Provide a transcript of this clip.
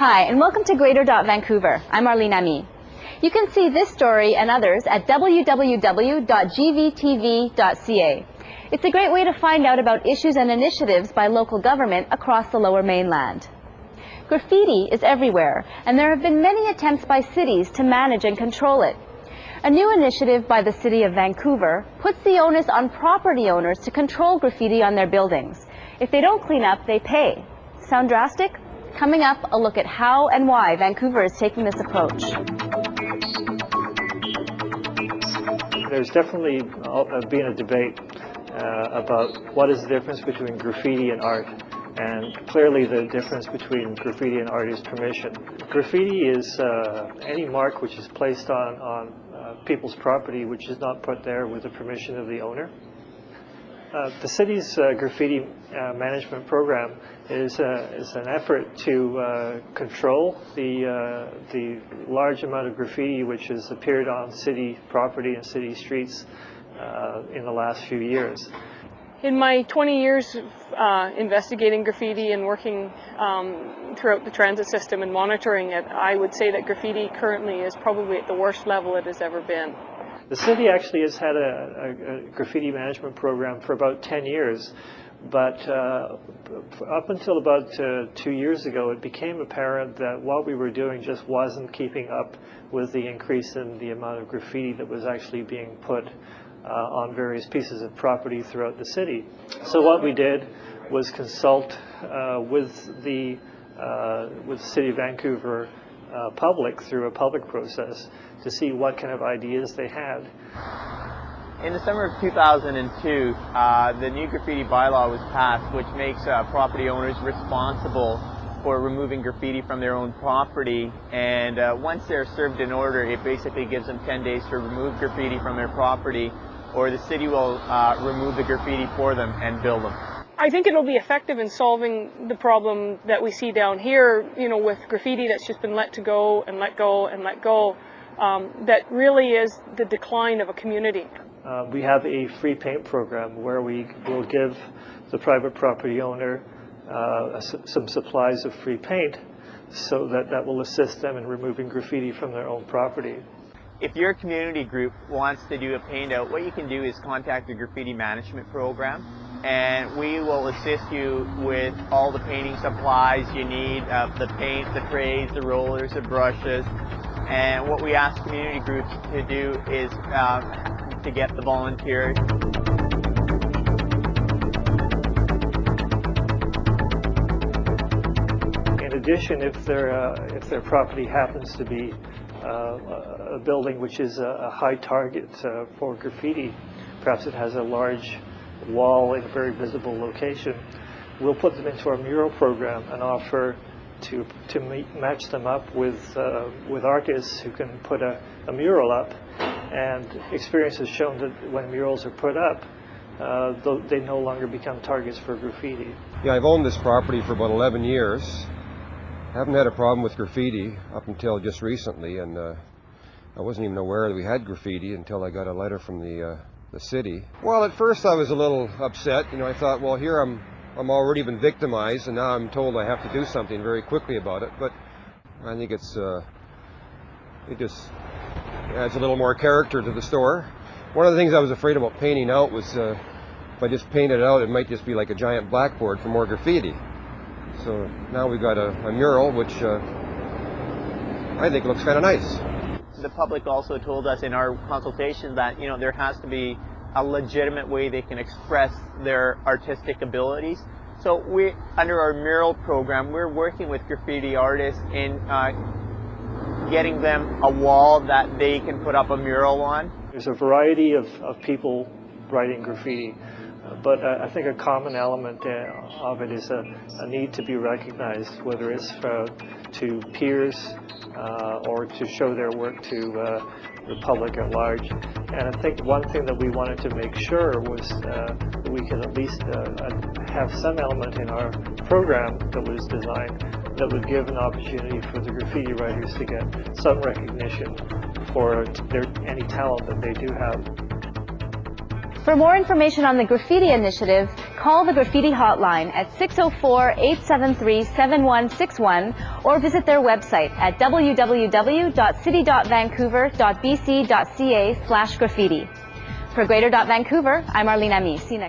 Hi, and welcome to Greater.Vancouver. I'm Arlene Ami. You can see this story and others at www.gvtv.ca. It's a great way to find out about issues and initiatives by local government across the Lower Mainland. Graffiti is everywhere, and there have been many attempts by cities to manage and control it. A new initiative by the City of Vancouver puts the onus on property owners to control graffiti on their buildings. If they don't clean up, they pay. Sound drastic? Coming up, a look at how and why Vancouver is taking this approach. There's definitely been a debate about what is the difference between graffiti and art. And clearly the difference between graffiti and art is permission. Graffiti is any mark which is placed on people's property which is not put there with the permission of the owner. The city's graffiti management program is an effort to control the large amount of graffiti which has appeared on city property and city streets in the last few years. In my 20 years investigating graffiti and working throughout the transit system and monitoring it, I would say that graffiti currently is probably at the worst level it has ever been. The city actually has had a graffiti management program for about 10 years, but up until about 2 years ago, it became apparent that what we were doing just wasn't keeping up with the increase in the amount of graffiti that was actually being put on various pieces of property throughout the city. So what we did was consult with the City of Vancouver public through a public process to see what kind of ideas they had. In the summer of 2002, the new graffiti bylaw was passed, which makes property owners responsible for removing graffiti from their own property, and once they're served an order, it basically gives them 10 days to remove graffiti from their property, or the city will remove the graffiti for them and bill them. I think it'll be effective in solving the problem that we see down here, with graffiti that's just been let go and let go and let go. That really is the decline of a community. We have a free paint program where we will give the private property owner some supplies of free paint so that will assist them in removing graffiti from their own property. If your community group wants to do a paint out, what you can do is contact the graffiti management program, and we will assist you with all the painting supplies you need, the paint, the trays, the rollers, the brushes. And what we ask community groups to do is to get the volunteers. In addition, if their property happens to be a building which is a high target for graffiti, perhaps it has a large wall in a very visible location, we'll put them into our mural program and offer to match them up with artists who can put a mural up. And experience has shown that when murals are put up, they no longer become targets for graffiti. Yeah, I've owned this property for about 11 years. I haven't had a problem with graffiti up until just recently, and I wasn't even aware that we had graffiti until I got a letter from the city. Well, at first I was a little upset. I thought, well, here I'm already been victimized, and now I'm told I have to do something very quickly about it. But I think it just adds a little more character to the store. One of the things I was afraid about painting out was if I just painted it out, it might just be like a giant blackboard for more graffiti. So now we've got a mural, which I think looks kind of nice. The public also told us in our consultation that there has to be a legitimate way they can express their artistic abilities. So we, under our mural program, we're working with graffiti artists in getting them a wall that they can put up a mural on. There's a variety of people writing graffiti, but I think a common element of it is a need to be recognized, whether it's to peers or to show their work to the public at large. And I think one thing that we wanted to make sure was that we could at least have some element in our program that was designed that would give an opportunity for the graffiti writers to get some recognition for any talent that they do have. For more information on the graffiti initiative, call the graffiti hotline at 604-873-7161 or visit their website at www.city.vancouver.bc.ca/graffiti. For Greater Vancouver, I'm Arlene Ami. See you next time.